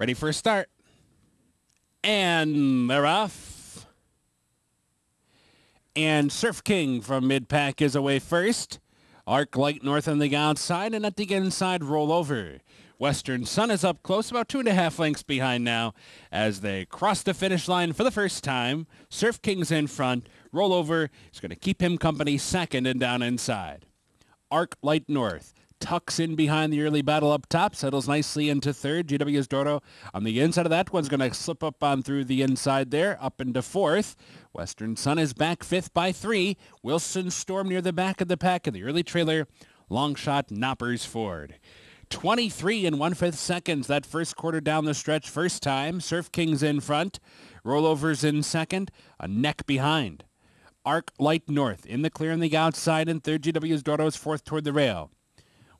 Ready for a start. And they're off. And Surf King from mid-pack is away first. Arc Light North on the outside, and at the inside, Rollover. Western Sun is up close, about 2.5 lengths behind now as they cross the finish line for the first time. Surf King's in front. Rollover is going to keep him company second and down inside. Arc Light North tucks in behind the early battle up top, settles nicely into third. GW's Dorado on the inside of that one's going to slip up on through the inside there, up into fourth. Western Sun is back fifth by 3. Wilson Storm near the back of the pack of the early trailer. Long shot Knoppers Ford. 23 1/5 seconds that first quarter down the stretch first time. Surf King's in front. Rollovers in second. A neck behind. Arc Light North in the clear on the outside, and third. GW's Dorado's fourth toward the rail.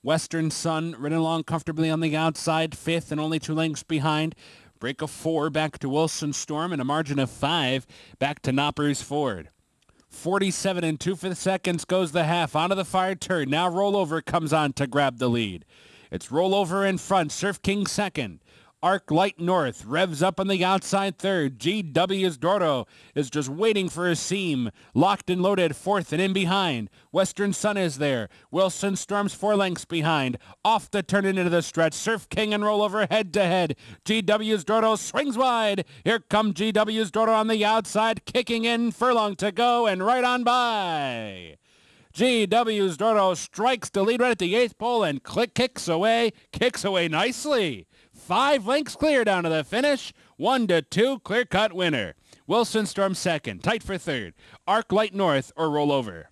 Western Sun running along comfortably on the outside, fifth and only 2 lengths behind. Break of 4 back to Wilson Storm and a margin of 5 back to Knoppers Ford. 47 2/5 seconds goes the half onto the far turn. Now Rollover comes on to grab the lead. It's Rollover in front, Surf King second. Arc Light North revs up on the outside third. GW's Dorado is just waiting for a seam. Locked and loaded fourth and in behind. Western Sun is there. Wilson Storm's 4 lengths behind. Off the turn into the stretch. Surf King and Rollover head to head. GW's Dorado swings wide. Here come GW's Dorado on the outside, kicking in, furlong to go and right on by. GW's Dorado strikes the lead right at the 8th pole and kicks away nicely. 5 lengths clear down to the finish. 1-2, clear-cut winner. Wilson Storm second, tight for third. Arc Light North or Rollover.